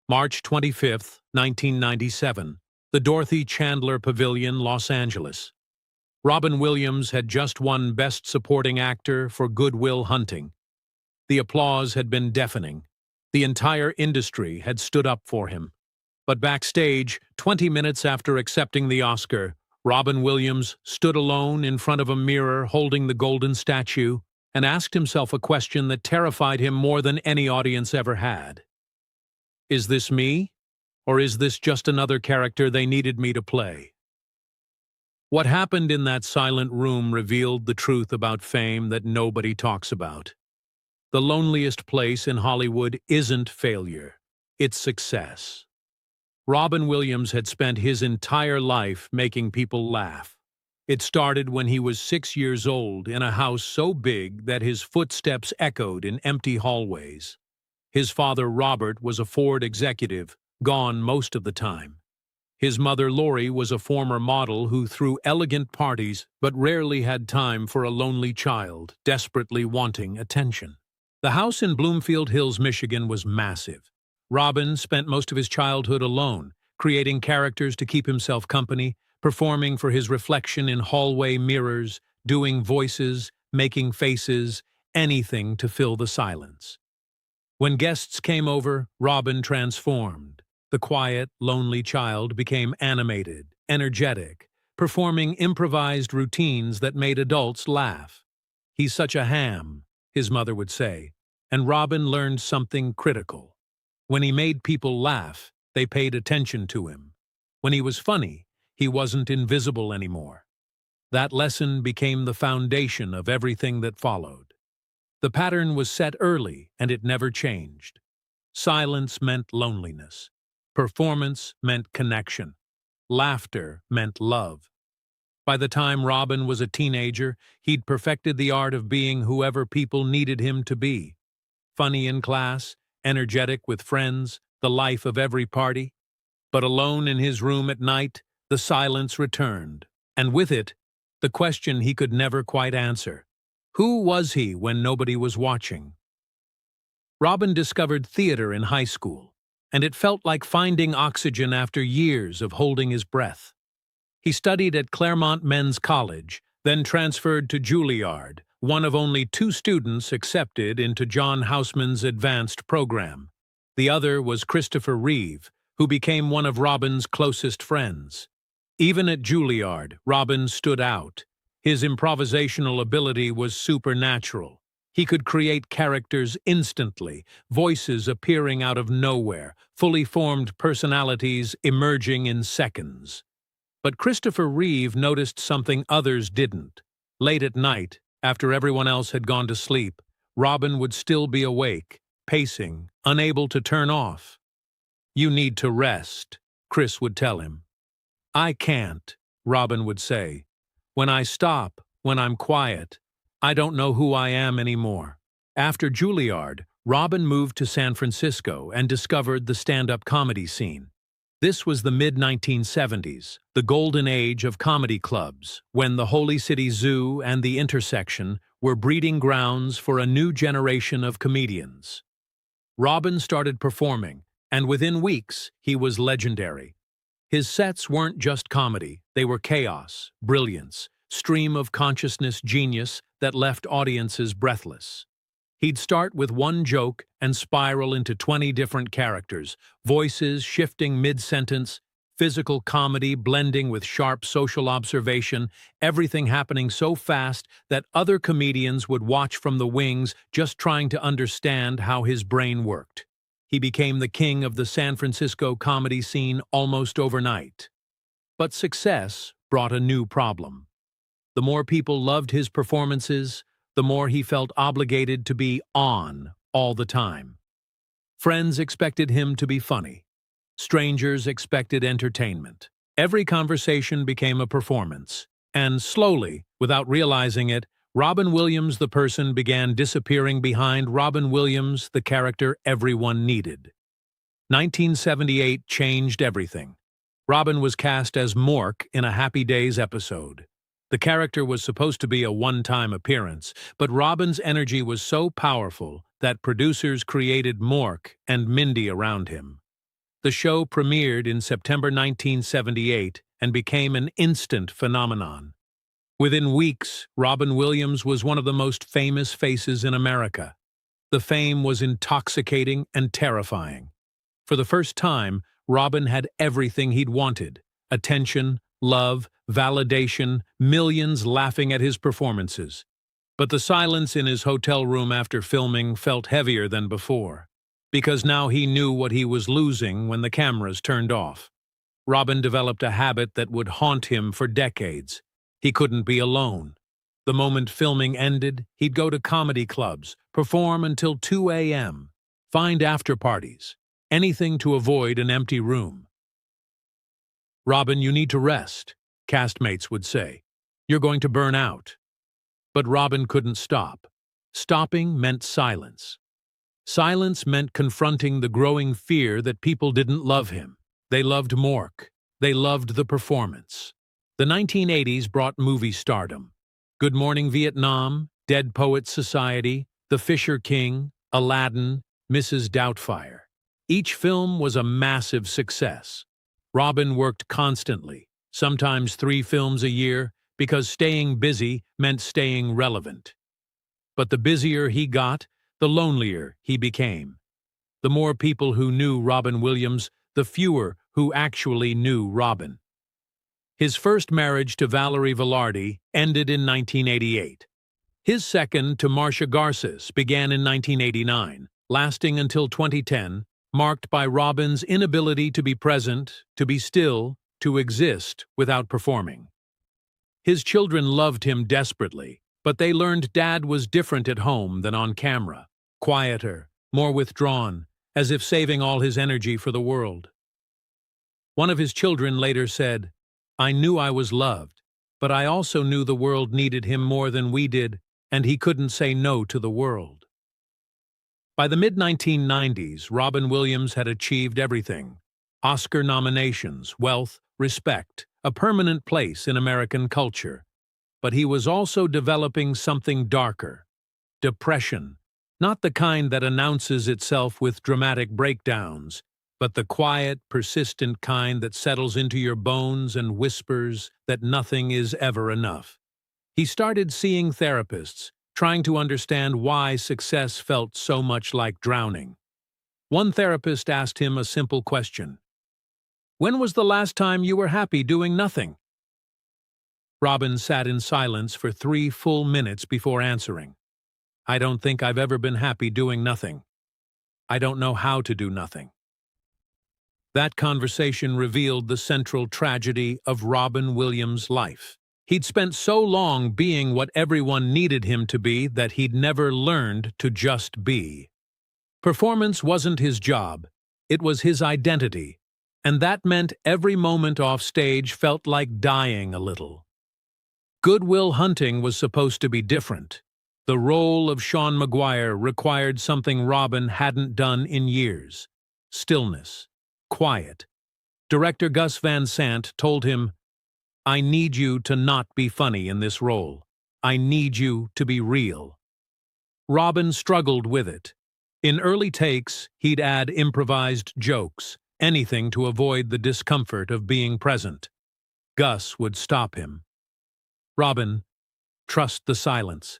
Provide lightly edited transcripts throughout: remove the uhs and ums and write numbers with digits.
March 25, 1997, the Dorothy Chandler Pavilion, Los Angeles. Robin Williams had just won Best Supporting Actor for Good Will Hunting. The applause had been deafening. The entire industry had stood up for him. But backstage, 20 minutes after accepting the Oscar, Robin Williams stood alone in front of a mirror holding the golden statue and asked himself a question that terrified him more than any audience ever had. Is this me? Or is this just another character they needed me to play? What happened in that silent room revealed the truth about fame that nobody talks about. The loneliest place in Hollywood isn't failure, it's success. Robin Williams had spent his entire life making people laugh. It started when he was 6 years old in a house so big that his footsteps echoed in empty hallways. His father, Robert, was a Ford executive, gone most of the time. His mother, Lori, was a former model who threw elegant parties but rarely had time for a lonely child, desperately wanting attention. The house in Bloomfield Hills, Michigan was massive. Robin spent most of his childhood alone, creating characters to keep himself company, performing for his reflection in hallway mirrors, doing voices, making faces, anything to fill the silence. When guests came over, Robin transformed. The quiet, lonely child became animated, energetic, performing improvised routines that made adults laugh. "He's such a ham," his mother would say, and Robin learned something critical. When he made people laugh, they paid attention to him. When he was funny, he wasn't invisible anymore. That lesson became the foundation of everything that followed. The pattern was set early, and it never changed. Silence meant loneliness. Performance meant connection. Laughter meant love. By the time Robin was a teenager, he'd perfected the art of being whoever people needed him to be. Funny in class, energetic with friends, the life of every party. But alone in his room at night, the silence returned, and with it, the question he could never quite answer. Who was he when nobody was watching? Robin discovered theater in high school, and it felt like finding oxygen after years of holding his breath. He studied at Claremont Men's College, then transferred to Juilliard, one of only 2 students accepted into John Houseman's advanced program. The other was Christopher Reeve, who became one of Robin's closest friends. Even at Juilliard, Robin stood out. His improvisational ability was supernatural. He could create characters instantly, voices appearing out of nowhere, fully formed personalities emerging in seconds. But Christopher Reeve noticed something others didn't. Late at night, after everyone else had gone to sleep, Robin would still be awake, pacing, unable to turn off. "You need to rest," Chris would tell him. "I can't," Robin would say. "When I stop, when I'm quiet, I don't know who I am anymore." After Juilliard, Robin moved to San Francisco and discovered the stand-up comedy scene. This was the mid-1970s, the golden age of comedy clubs, when the Holy City Zoo and the Intersection were breeding grounds for a new generation of comedians. Robin started performing, and within weeks, he was legendary. His sets weren't just comedy, they were chaos, brilliance, stream of consciousness genius that left audiences breathless. He'd start with one joke and spiral into 20 different characters, voices shifting mid-sentence, physical comedy blending with sharp social observation, everything happening so fast that other comedians would watch from the wings just trying to understand how his brain worked. He became the king of the San Francisco comedy scene almost overnight. But success brought a new problem. The more people loved his performances, the more he felt obligated to be on all the time. Friends expected him to be funny. Strangers expected entertainment. Every conversation became a performance, and slowly, without realizing it, Robin Williams the person began disappearing behind Robin Williams the character everyone needed. 1978 changed everything. Robin was cast as Mork in a Happy Days episode. The character was supposed to be a one-time appearance, but Robin's energy was so powerful that producers created Mork and Mindy around him. The show premiered in September 1978 and became an instant phenomenon. Within weeks, Robin Williams was one of the most famous faces in America. The fame was intoxicating and terrifying. For the first time, Robin had everything he'd wanted: attention, love, validation, millions laughing at his performances. But the silence in his hotel room after filming felt heavier than before, because now he knew what he was losing when the cameras turned off. Robin developed a habit that would haunt him for decades. He couldn't be alone. The moment filming ended, he'd go to comedy clubs, perform until 2 a.m., find after-parties, anything to avoid an empty room. "Robin, you need to rest," castmates would say. "You're going to burn out." But Robin couldn't stop. Stopping meant silence. Silence meant confronting the growing fear that people didn't love him. They loved Mork. They loved the performance. The 1980s brought movie stardom. Good Morning Vietnam, Dead Poets Society, The Fisher King, Aladdin, Mrs. Doubtfire. Each film was a massive success. Robin worked constantly, sometimes 3 films a year, because staying busy meant staying relevant. But the busier he got, the lonelier he became. The more people who knew Robin Williams, the fewer who actually knew Robin. His first marriage to Valerie Velarde ended in 1988. His second, to Marcia Garces, began in 1989, lasting until 2010, marked by Robin's inability to be present, to be still, to exist without performing. His children loved him desperately, but they learned Dad was different at home than on camera, quieter, more withdrawn, as if saving all his energy for the world. One of his children later said, "I knew I was loved, but I also knew the world needed him more than we did, and he couldn't say no to the world." By the mid-1990s, Robin Williams had achieved everything: Oscar nominations, wealth, respect, a permanent place in American culture. But he was also developing something darker: depression, not the kind that announces itself with dramatic breakdowns, but the quiet, persistent kind that settles into your bones and whispers that nothing is ever enough. He started seeing therapists, trying to understand why success felt so much like drowning. One therapist asked him a simple question: "When was the last time you were happy doing nothing?" Robin sat in silence for 3 full minutes before answering. "I don't think I've ever been happy doing nothing. I don't know how to do nothing." That conversation revealed the central tragedy of Robin Williams' life. He'd spent so long being what everyone needed him to be that he'd never learned to just be. Performance wasn't his job, it was his identity, and that meant every moment off stage felt like dying a little. Good Will Hunting was supposed to be different. The role of Sean Maguire required something Robin hadn't done in years: stillness, quiet. Director Gus Van Sant told him, "I need you to not be funny in this role. I need you to be real." Robin struggled with it. In early takes, he'd add improvised jokes, anything to avoid the discomfort of being present. Gus would stop him. "Robin, trust the silence.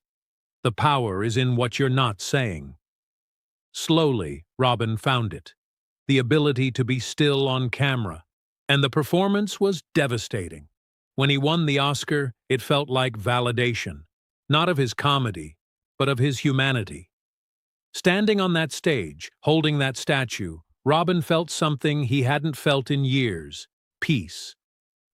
The power is in what you're not saying." Slowly, Robin found it: the ability to be still on camera, and the performance was devastating. When he won the Oscar, it felt like validation, not of his comedy, but of his humanity. Standing on that stage, holding that statue, Robin felt something he hadn't felt in years: peace.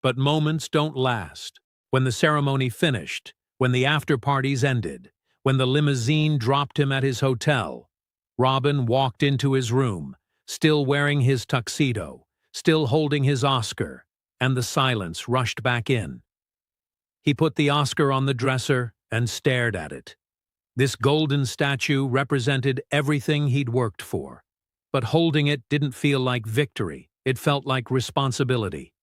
But moments don't last. When the ceremony finished, when the after-parties ended, when the limousine dropped him at his hotel, Robin walked into his room, still wearing his tuxedo, still holding his Oscar, and the silence rushed back in. He put the Oscar on the dresser and stared at it. This golden statue represented everything he'd worked for, but holding it didn't feel like victory, it felt like responsibility.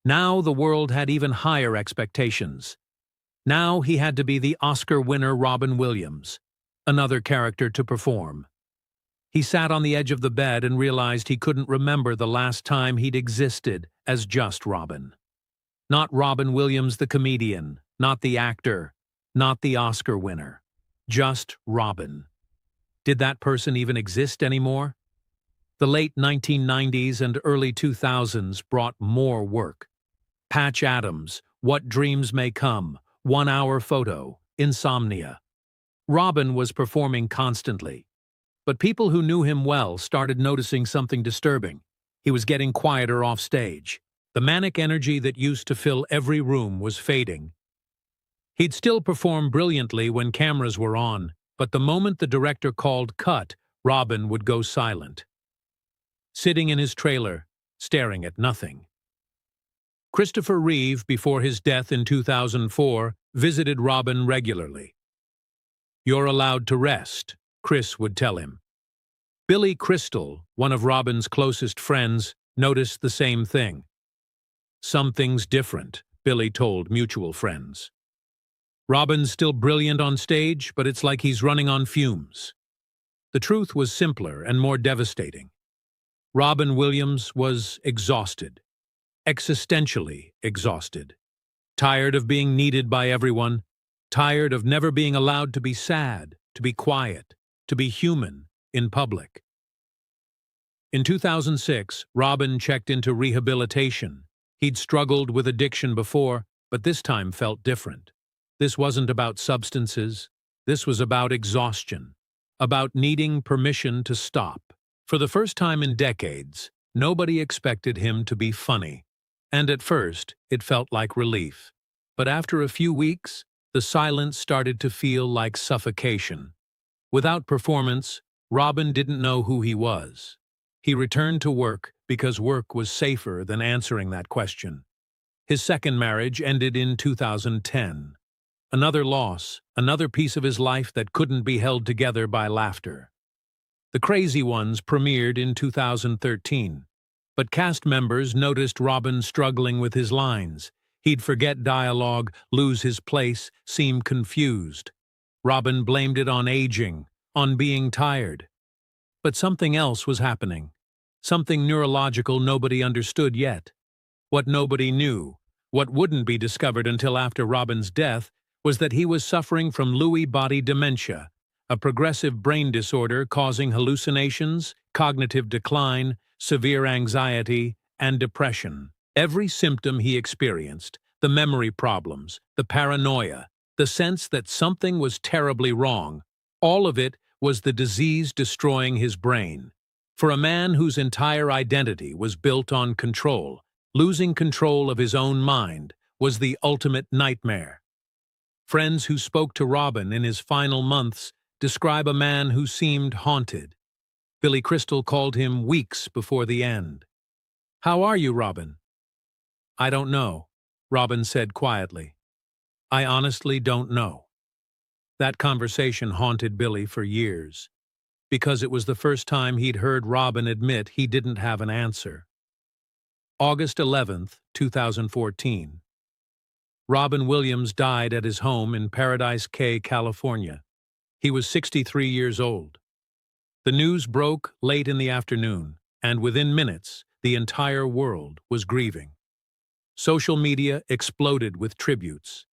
Now the world had even higher expectations. Now he had to be the Oscar winner Robin Williams, another character to perform. He sat on the edge of the bed and realized he couldn't remember the last time he'd existed as just Robin. Not Robin Williams the comedian, not the actor, not the Oscar winner. Just Robin. Did that person even exist anymore? The late 1990s and early 2000s brought more work. Patch Adams, What Dreams May Come, 1 Hour Photo, Insomnia. Robin was performing constantly. But people who knew him well started noticing something disturbing. He was getting quieter off stage. The manic energy that used to fill every room was fading. He'd still perform brilliantly when cameras were on, but the moment the director called cut, Robin would go silent. Sitting in his trailer, staring at nothing. Christopher Reeve, before his death in 2004, visited Robin regularly. "You're allowed to rest," Chris would tell him. Billy Crystal, one of Robin's closest friends, noticed the same thing. "Something's different," Billy told mutual friends. "Robin's still brilliant on stage, but it's like he's running on fumes." The truth was simpler and more devastating. Robin Williams was exhausted. Existentially exhausted. Tired of being needed by everyone. Tired of never being allowed to be sad, to be quiet, to be human in public. In 2006, Robin checked into rehabilitation. He'd struggled with addiction before, but this time felt different. This wasn't about substances. This was about exhaustion. About needing permission to stop. For the first time in decades, nobody expected him to be funny. And at first, it felt like relief. But after a few weeks, the silence started to feel like suffocation. Without performance, Robin didn't know who he was. He returned to work because work was safer than answering that question. His second marriage ended in 2010. Another loss, another piece of his life that couldn't be held together by laughter. The Crazy Ones premiered in 2013, but cast members noticed Robin struggling with his lines. He'd forget dialogue, lose his place, seem confused. Robin blamed it on aging, on being tired. But something else was happening. Something neurological nobody understood yet. What nobody knew, what wouldn't be discovered until after Robin's death, was that he was suffering from Lewy body dementia, a progressive brain disorder causing hallucinations, cognitive decline, severe anxiety, and depression. Every symptom he experienced, the memory problems, the paranoia, the sense that something was terribly wrong, all of it was the disease destroying his brain. For a man whose entire identity was built on control, losing control of his own mind was the ultimate nightmare. Friends who spoke to Robin in his final months describe a man who seemed haunted. Billy Crystal called him weeks before the end. "How are you, Robin?" "I don't know," Robin said quietly. "I honestly don't know." That conversation haunted Billy for years, because it was the first time he'd heard Robin admit he didn't have an answer. August 11th, 2014. Robin Williams died at his home in Paradise Cay, California. He was 63 years old. The news broke late in the afternoon, and within minutes, the entire world was grieving. Social media exploded with tributes.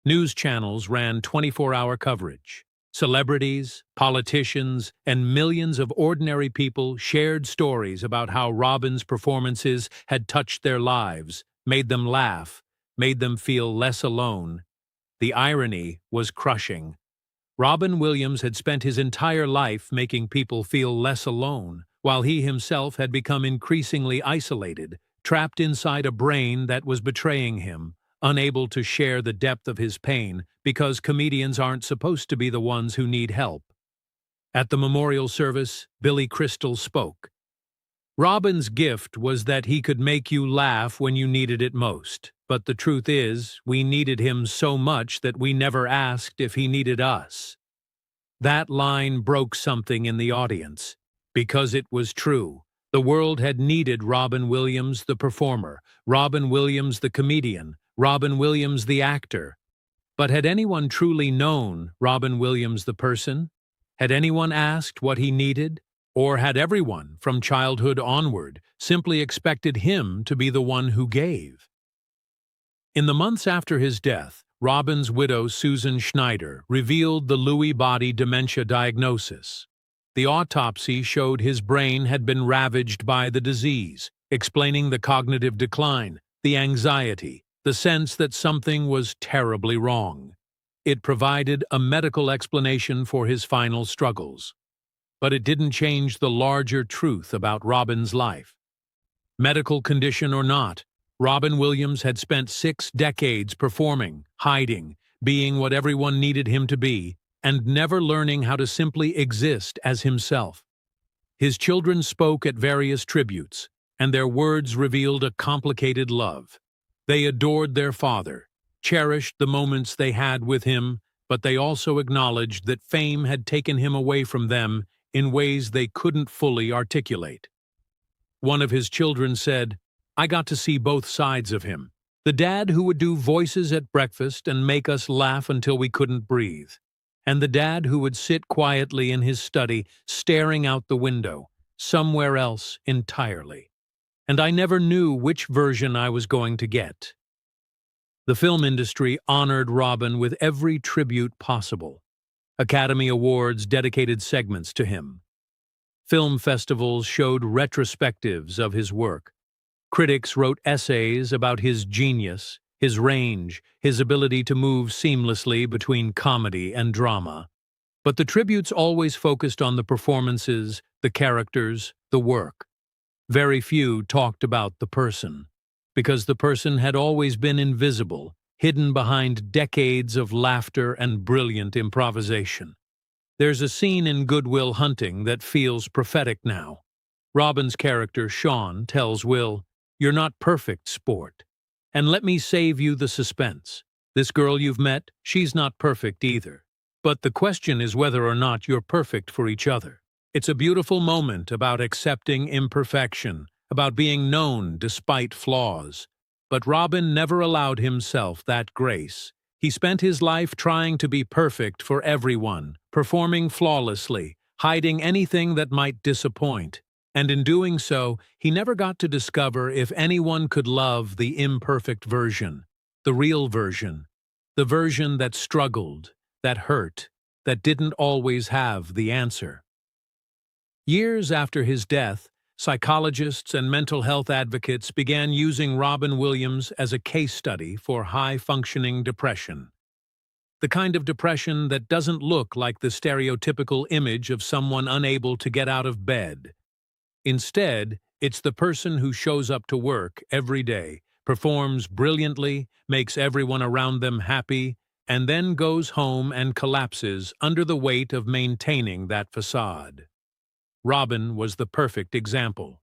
News channels ran 24-hour coverage. Celebrities, politicians, and millions of ordinary people shared stories about how Robin's performances had touched their lives, made them laugh, made them feel less alone. The irony was crushing. Robin Williams had spent his entire life making people feel less alone, while he himself had become increasingly isolated, trapped inside a brain that was betraying him, unable to share the depth of his pain because comedians aren't supposed to be the ones who need help. At the memorial service, Billy Crystal spoke. Robin's gift was that he could make you laugh when you needed it most. But the truth is, we needed him so much that we never asked if he needed us. That line broke something in the audience, because it was true. The world had needed Robin Williams, the performer, Robin Williams, the comedian, Robin Williams, the actor. But had anyone truly known Robin Williams, the person? Had anyone asked what he needed? Or had everyone, from childhood onward, simply expected him to be the one who gave? In the months after his death, Robin's widow Susan Schneider revealed the Lewy body dementia diagnosis. The autopsy showed his brain had been ravaged by the disease, explaining the cognitive decline, the anxiety, the sense that something was terribly wrong. It provided a medical explanation for his final struggles. But it didn't change the larger truth about Robin's life. Medical condition or not, Robin Williams had spent 6 decades performing, hiding, being what everyone needed him to be, and never learning how to simply exist as himself. His children spoke at various tributes, and their words revealed a complicated love. They adored their father, cherished the moments they had with him, but they also acknowledged that fame had taken him away from them in ways they couldn't fully articulate. One of his children said, "I got to see both sides of him. The dad who would do voices at breakfast and make us laugh until we couldn't breathe, and the dad who would sit quietly in his study, staring out the window, somewhere else entirely. And I never knew which version I was going to get." The film industry honored Robin with every tribute possible. Academy Awards dedicated segments to him. Film festivals showed retrospectives of his work. Critics wrote essays about his genius, his range, his ability to move seamlessly between comedy and drama. But the tributes always focused on the performances, the characters, the work. Very few talked about the person, because the person had always been invisible, hidden behind decades of laughter and brilliant improvisation. There's a scene in Good Will Hunting that feels prophetic now. Robin's character, Sean, tells Will, "You're not perfect, sport. And let me save you the suspense. This girl you've met, she's not perfect either. But the question is whether or not you're perfect for each other." It's a beautiful moment about accepting imperfection, about being known despite flaws. But Robin never allowed himself that grace. He spent his life trying to be perfect for everyone, performing flawlessly, hiding anything that might disappoint. And in doing so, he never got to discover if anyone could love the imperfect version, the real version, the version that struggled, that hurt, that didn't always have the answer. Years after his death, psychologists and mental health advocates began using Robin Williams as a case study for high-functioning depression. The kind of depression that doesn't look like the stereotypical image of someone unable to get out of bed. Instead, it's the person who shows up to work every day, performs brilliantly, makes everyone around them happy, and then goes home and collapses under the weight of maintaining that facade. Robin was the perfect example.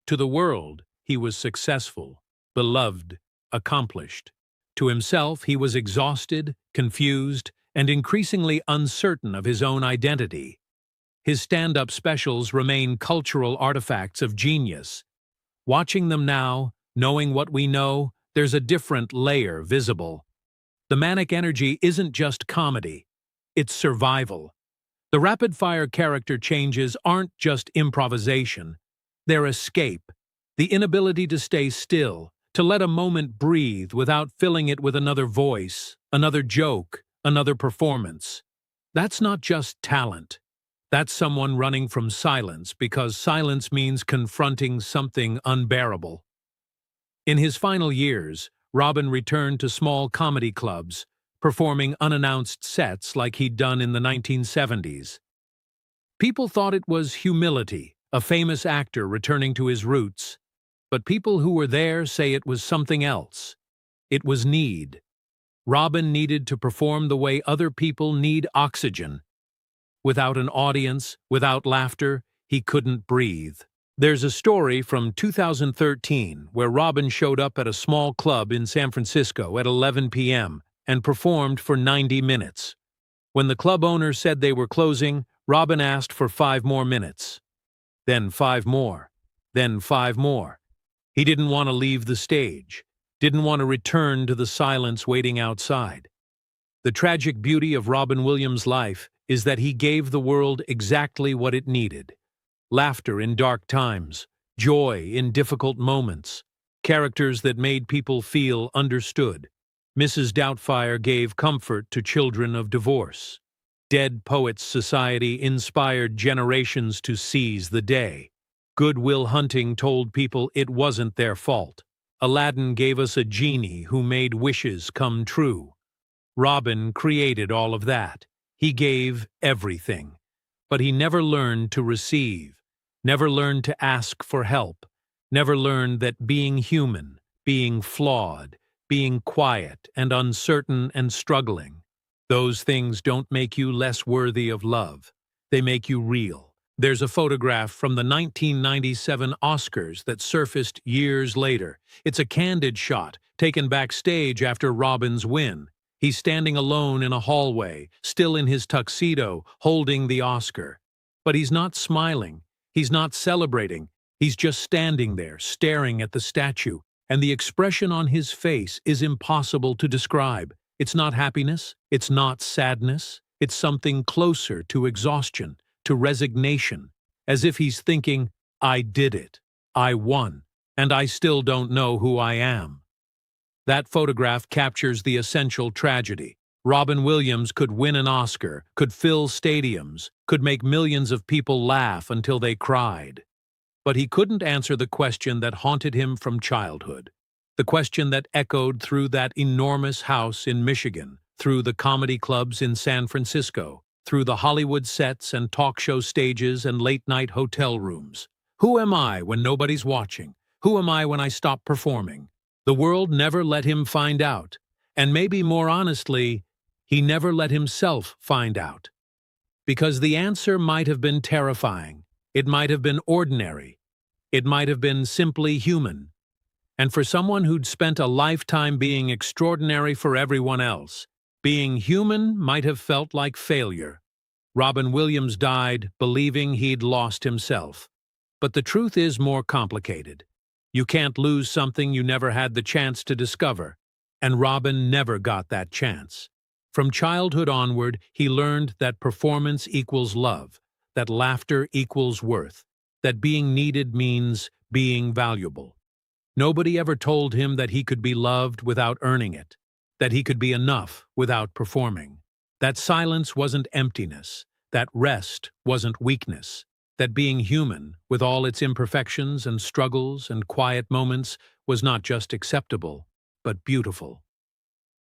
To the world, he was successful, beloved, accomplished. To himself, he was exhausted, confused, and increasingly uncertain of his own identity. His stand-up specials remain cultural artifacts of genius. Watching them now, knowing what we know, there's a different layer visible. The manic energy isn't just comedy, it's survival. The rapid-fire character changes aren't just improvisation. They're escape, the inability to stay still, to let a moment breathe without filling it with another voice, another joke, another performance. That's not just talent. That's someone running from silence because silence means confronting something unbearable. In his final years, Robin returned to small comedy clubs, performing unannounced sets like he'd done in the 1970s. People thought it was humility, a famous actor returning to his roots, but people who were there say it was something else. It was need. Robin needed to perform the way other people need oxygen. Without an audience, without laughter, he couldn't breathe. There's a story from 2013 where Robin showed up at a small club in San Francisco at 11 p.m. and performed for 90 minutes. When the club owner said they were closing, Robin asked for 5 more minutes. Then 5 more. Then 5 more. He didn't want to leave the stage, didn't want to return to the silence waiting outside. The tragic beauty of Robin Williams' life is that he gave the world exactly what it needed. laughter in dark times, joy in difficult moments, characters that made people feel understood. Mrs. Doubtfire gave comfort to children of divorce. Dead Poets Society inspired generations to seize the day. Good Will Hunting told people it wasn't their fault. Aladdin gave us a genie who made wishes come true. Robin created all of that. He gave everything. But he never learned to receive, never learned to ask for help, never learned that being human, being flawed, being quiet and uncertain and struggling, those things don't make you less worthy of love. They make you real. There's a photograph from the 1997 Oscars that surfaced years later. It's a candid shot, taken backstage after Robin's win. He's standing alone in a hallway, still in his tuxedo, holding the Oscar. But he's not smiling. He's not celebrating. He's just standing there, staring at the statue, and the expression on his face is impossible to describe. It's not happiness. It's not sadness. It's something closer to exhaustion, to resignation, as if he's thinking, I did it. I won, and I still don't know who I am. That photograph captures the essential tragedy. Robin Williams could win an Oscar, could fill stadiums, could make millions of people laugh until they cried. But he couldn't answer the question that haunted him from childhood. The question that echoed through that enormous house in Michigan, through the comedy clubs in San Francisco, through the Hollywood sets and talk show stages and late-night hotel rooms. Who am I when nobody's watching? Who am I when I stop performing? The world never let him find out, and maybe more honestly, he never let himself find out. Because the answer might have been terrifying, it might have been ordinary, it might have been simply human. And for someone who'd spent a lifetime being extraordinary for everyone else, being human might have felt like failure. Robin Williams died believing he'd lost himself. But the truth is more complicated. You can't lose something you never had the chance to discover, and Robin never got that chance. From childhood onward, he learned that performance equals love, that laughter equals worth, that being needed means being valuable. Nobody ever told him that he could be loved without earning it, that he could be enough without performing. That silence wasn't emptiness, that rest wasn't weakness, that being human, with all its imperfections and struggles and quiet moments, was not just acceptable, but beautiful.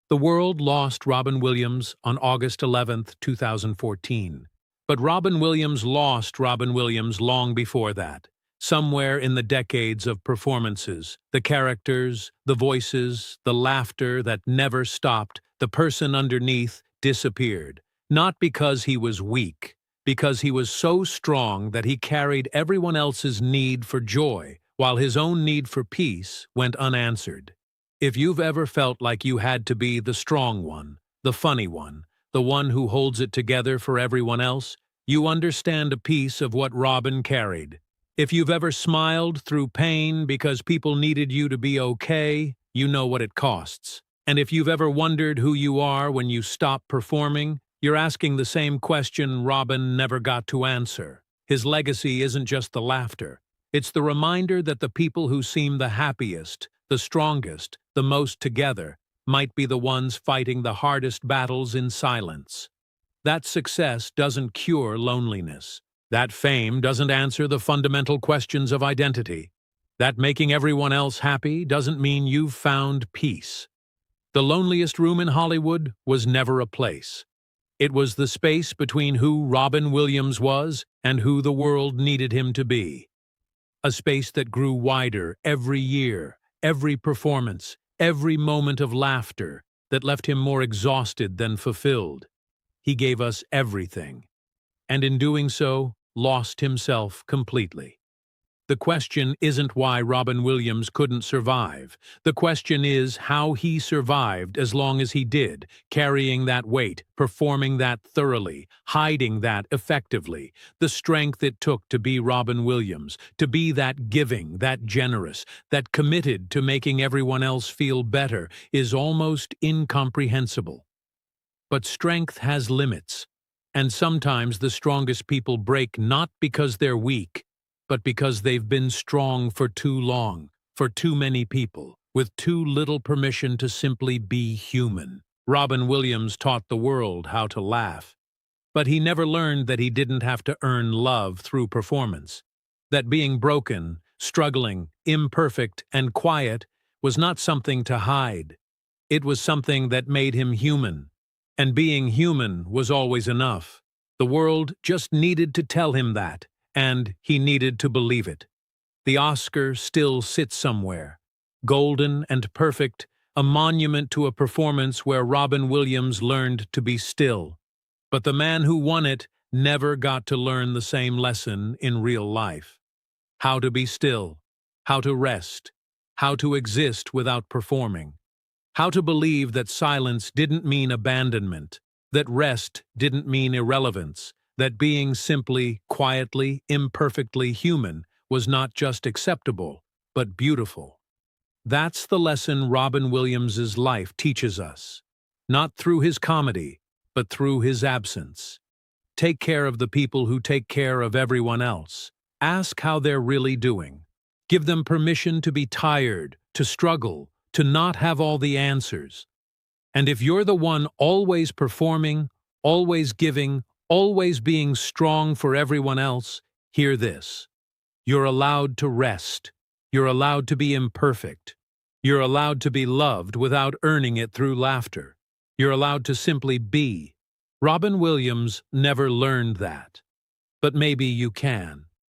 The world lost Robin Williams on August 11, 2014. But Robin Williams lost Robin Williams long before that. Somewhere in the decades of performances, the characters, the voices, the laughter that never stopped, the person underneath disappeared. Not because he was weak, because he was so strong that he carried everyone else's need for joy, while his own need for peace went unanswered. If you've ever felt like you had to be the strong one, the funny one, the one who holds it together for everyone else, you understand a piece of what Robin carried. If you've ever smiled through pain because people needed you to be okay, you know what it costs. And if you've ever wondered who you are when you stop performing, you're asking the same question Robin never got to answer. His legacy isn't just the laughter. It's the reminder that the people who seem the happiest, the strongest, the most together, might be the ones fighting the hardest battles in silence. That success doesn't cure loneliness. That fame doesn't answer the fundamental questions of identity. That making everyone else happy doesn't mean you've found peace. The loneliest room in Hollywood was never a place. It was the space between who Robin Williams was and who the world needed him to be. A space that grew wider every year, every performance, every moment of laughter that left him more exhausted than fulfilled. He gave us everything, and in doing so, lost himself completely. The question isn't why Robin Williams couldn't survive. The question is how he survived as long as he did, carrying that weight, performing that thoroughly, hiding that effectively. The strength it took to be Robin Williams, to be that giving, that generous, that committed to making everyone else feel better, is almost incomprehensible. But strength has limits, and sometimes the strongest people break not because they're weak, but because they've been strong for too long, for too many people, with too little permission to simply be human. Robin Williams taught the world how to laugh, but he never learned that he didn't have to earn love through performance, that being broken, struggling, imperfect, and quiet was not something to hide. It was something that made him human, and being human was always enough. The world just needed to tell him that, and he needed to believe it. The Oscar still sits somewhere, golden and perfect, a monument to a performance where Robin Williams learned to be still. But the man who won it never got to learn the same lesson in real life. How to be still, how to rest, how to exist without performing, how to believe that silence didn't mean abandonment, that rest didn't mean irrelevance, that being simply, quietly, imperfectly human was not just acceptable, but beautiful. That's the lesson Robin Williams's life teaches us, not through his comedy, but through his absence. Take care of the people who take care of everyone else. Ask how they're really doing. Give them permission to be tired, to struggle, to not have all the answers. And if you're the one always performing, always giving, always being strong for everyone else, hear this. You're allowed to rest. You're allowed to be imperfect. You're allowed to be loved without earning it through laughter. You're allowed to simply be. Robin Williams never learned that. But maybe you can.